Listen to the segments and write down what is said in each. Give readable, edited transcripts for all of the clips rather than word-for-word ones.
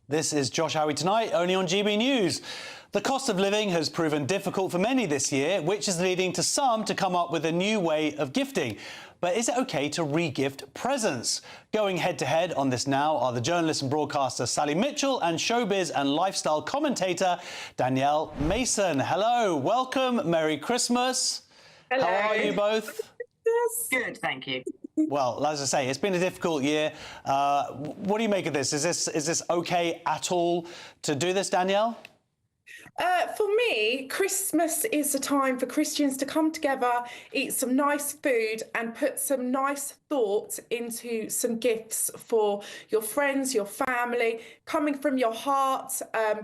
This is Josh Howie Tonight, only on GB News. The cost of living has proven difficult for many this year, which is leading to some to come up with a new way of gifting. But is it OK to re-gift presents? Going head-to-head on this now are the journalist and broadcaster Sally Mitchell and showbiz and lifestyle commentator Danielle Mason. Hello, welcome, Merry Christmas. Hello. How are you both? Good, thank you. Well, as I say, it's been a difficult year. What do you make of this? Is this OK at all to do this, Danielle? For me, Christmas is a time for Christians to come together, eat some nice food and put some nice thought into some gifts for your friends, your family, coming from your heart,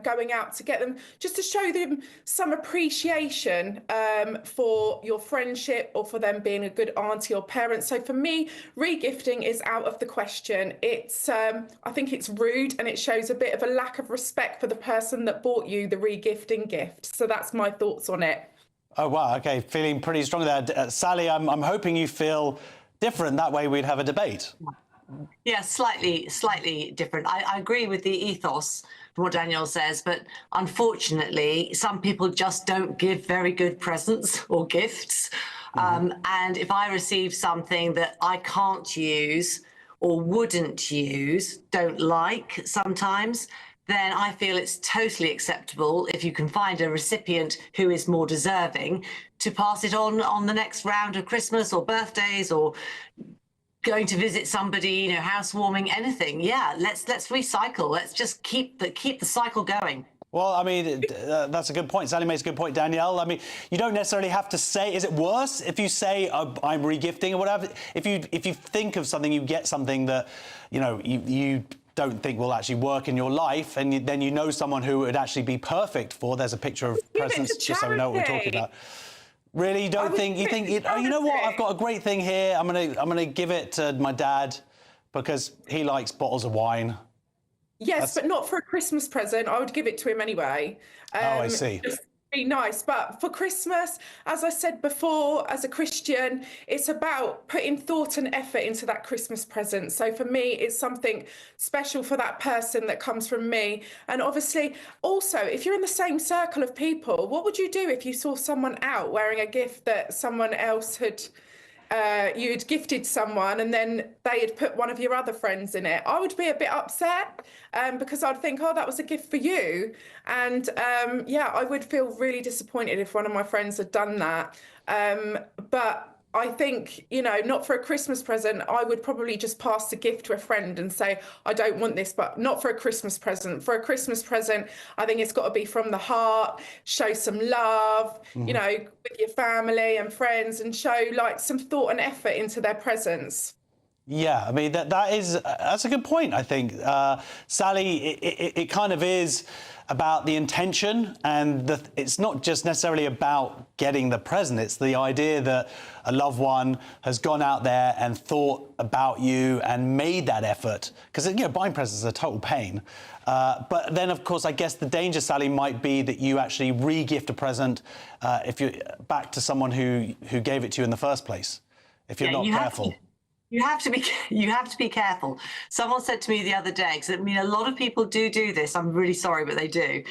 going out to get them, just to show them some appreciation for your friendship or for them being a good auntie or parent. So for me, re-gifting is out of the question. It's, I think it's rude and it shows a bit of a lack of respect for the person that bought you the re-gifting gift. So that's my thoughts on it. Oh, wow. OK, feeling pretty strong there. Sally, I'm hoping you feel different. That way we'd have a debate. Yeah, slightly different. I agree with the ethos from what Danielle says, but unfortunately, some people just don't give very good presents or gifts. And if I receive something that I can't use or wouldn't use, don't like sometimes, then I feel it's totally acceptable if you can find a recipient who is more deserving to pass it on the next round of Christmas or birthdays or going to visit somebody, you know, housewarming, anything. Yeah, let's recycle. Let's just keep the cycle going. Well, I mean, that's a good point. Sally makes a good point, Danielle. I mean, you don't necessarily have to say, is it worse if you say I'm re-gifting or whatever? If you think of something, you get something that, you know, you don't think will actually work in your life, and then you know someone who would actually be perfect for. There's a picture of presents, just so we know what we're talking about. Really, you don't think oh, you know what? I've got a great thing here. I'm gonna give it to my dad because he likes bottles of wine. Yes, but not for a Christmas present. I would give it to him anyway. Oh, I see. Just be nice. But for Christmas, as I said before, as a Christian, it's about putting thought and effort into that Christmas present. So for me, it's something special for that person that comes from me. And obviously, also, if you're in the same circle of people, what would you do if you saw someone out wearing a gift that someone else had you'd gifted someone and then they had put one of your other friends in it? I would be a bit upset because I'd think, oh, that was a gift for you. And yeah, I would feel really disappointed if one of my friends had done that. But I think, you know, not for a Christmas present, I would probably just pass the gift to a friend and say, I don't want this, but not for a Christmas present. For a Christmas present, I think it's got to be from the heart, show some love, you know, with your family and friends, and show like some thought and effort into their presents. Yeah, I mean, that's a good point, I think. Sally, it kind of is about the intention, and it's not just necessarily about getting the present. It's the idea that a loved one has gone out there and thought about you and made that effort. Because, you know, buying presents is a total pain. But then, of course, I guess the danger, Sally, might be that you actually re-gift a present if you're back to someone who gave it to you in the first place, if you're not careful. You have to be careful. Someone said to me the other day, because I mean, a lot of people do this. I'm really sorry, but they do.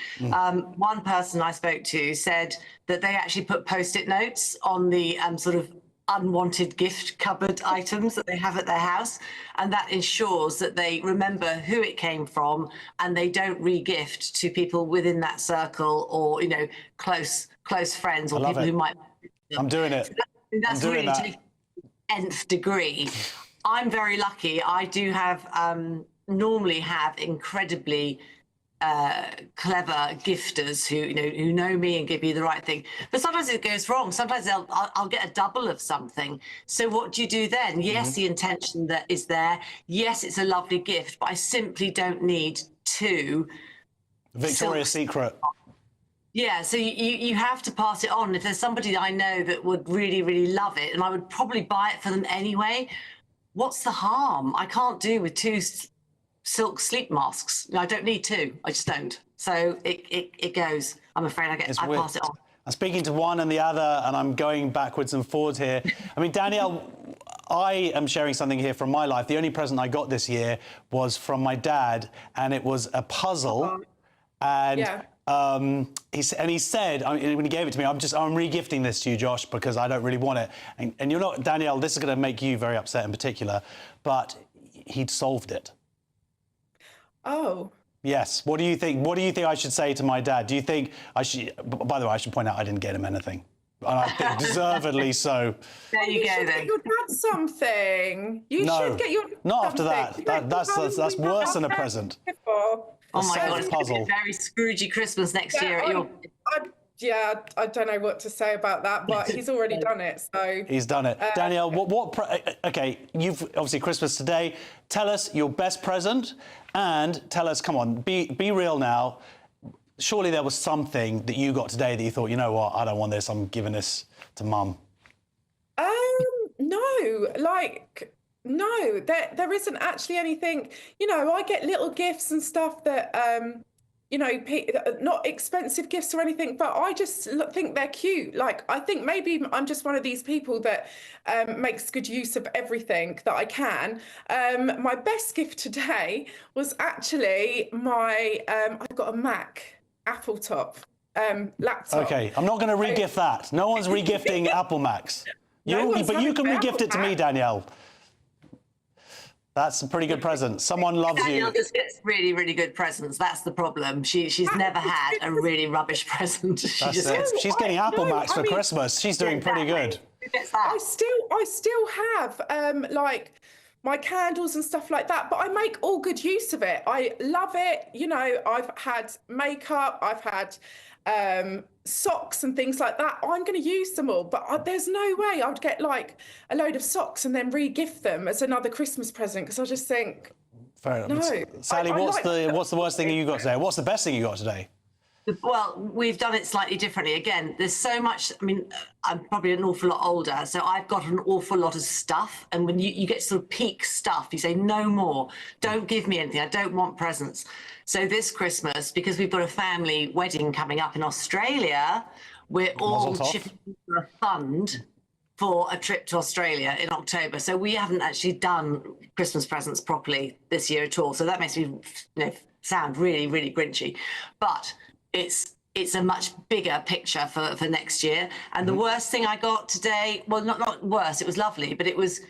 One person I spoke to said that they actually put Post-it notes on the sort of unwanted gift cupboard items that they have at their house, and that ensures that they remember who it came from and they don't re-gift to people within that circle or, you know, close friends or people who might. I'm doing it. So that's really taking nth degree. I'm very lucky. I do have normally have incredibly clever gifters who know me and give me the right thing. But sometimes it goes wrong. Sometimes I'll get a double of something. So what do you do then? Yes, the intention that is there. Yes, it's a lovely gift, but I simply don't need two. Victoria's Secret. Yeah, so you have to pass it on. If there's somebody I know that would really, really love it, and I would probably buy it for them anyway, what's the harm? I can't do with two silk sleep masks. I don't need two. I just don't. So it goes. I'm afraid I pass it on. I'm speaking to one and the other, and I'm going backwards and forwards here. I mean, Danielle, I am sharing something here from my life. The only present I got this year was from my dad, and it was a puzzle. And he said, when he gave it to me, I'm re-gifting this to you, Josh, because I don't really want it. And you're not, Danielle, this is going to make you very upset in particular, but he'd solved it. Oh. Yes. What do you think? What do you think I should say to my dad? Do you think I should? By the way, I should point out I didn't get him anything, and I think deservedly so. There you go. Should Then get your dad something. You should get your dad not after something. that's worse than a present. Oh my God, it's going to be a very Scroogey Christmas next year. I don't know what to say about that, but he's already done it. So he's done it. Danielle, okay, you've obviously Christmas today. Tell us your best present, and tell us, come on, be real now. Surely there was something that you got today that you thought, you know what, I don't want this. I'm giving this to Mum. No, there isn't actually anything. You know, I get little gifts and stuff that, you know, not expensive gifts or anything, but I just think they're cute. Like, I think maybe I'm just one of these people that makes good use of everything that I can. My best gift today was actually I've got a Mac Apple top laptop. Okay, I'm not going to re-gift that. No one's re-gifting Apple Macs. But you can re-gift it to me, Danielle. That's a pretty good present. Someone loves you. Danielle just gets really, really good presents. That's the problem. She's never had a really rubbish present. She's getting Apple Macs for Christmas. She's doing pretty good. Who gets that? I still have like my candles and stuff like that, but I make all good use of it. I love it. You know, I've had makeup, I've had socks and things like that. I'm going to use them all, but there's no way I would get like a load of socks and then re-gift them as another Christmas present, because I just think, fair enough. No. Sally, what's the worst thing you got today? What's the best thing you got today? Well, we've done it slightly differently. Again, there's so much. I mean, I'm probably an awful lot older, so I've got an awful lot of stuff. And when you get sort of peak stuff, you say, no more. Don't give me anything. I don't want presents. So this Christmas, because we've got a family wedding coming up in Australia, we're all chipping for a fund for a trip to Australia in October. So we haven't actually done Christmas presents properly this year at all. So that makes me sound really, really grinchy. But it's a much bigger picture for next year. And the worst thing I got today, well, not worse, it was lovely, but it was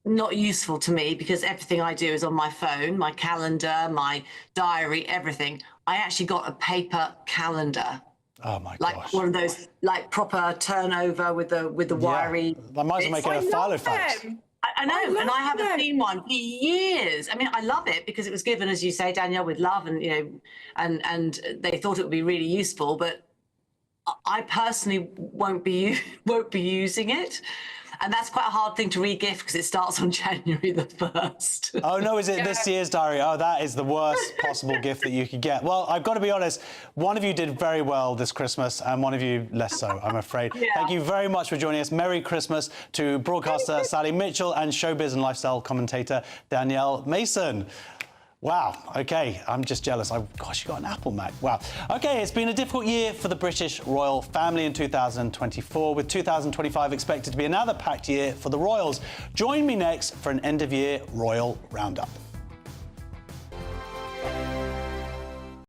not useful to me because everything I do is on my phone, my calendar, my diary, everything. I actually got a paper calendar. Oh my gosh. Like one of those like proper turnover with the wiry. I might as well make it a file fax. I know, and I haven't seen one for years. I mean, I love it because it was given, as you say, Danielle, with love, and and they thought it would be really useful. But I personally won't be using it, and that's quite a hard thing to re-gift because it starts on January the 1st. Oh no, is it this year's diary? Oh, that is the worst possible gift that you could get. Well, I've got to be honest, one of you did very well this Christmas and one of you less so, I'm afraid. Thank you very much for joining us. Merry Christmas to broadcaster Sally Mitchell and showbiz and lifestyle commentator Danielle Mason. Wow, OK, I'm just jealous. Gosh, you got an Apple Mac. Wow. OK, it's been a difficult year for the British royal family in 2024, with 2025 expected to be another packed year for the royals. Join me next for an end-of-year royal roundup.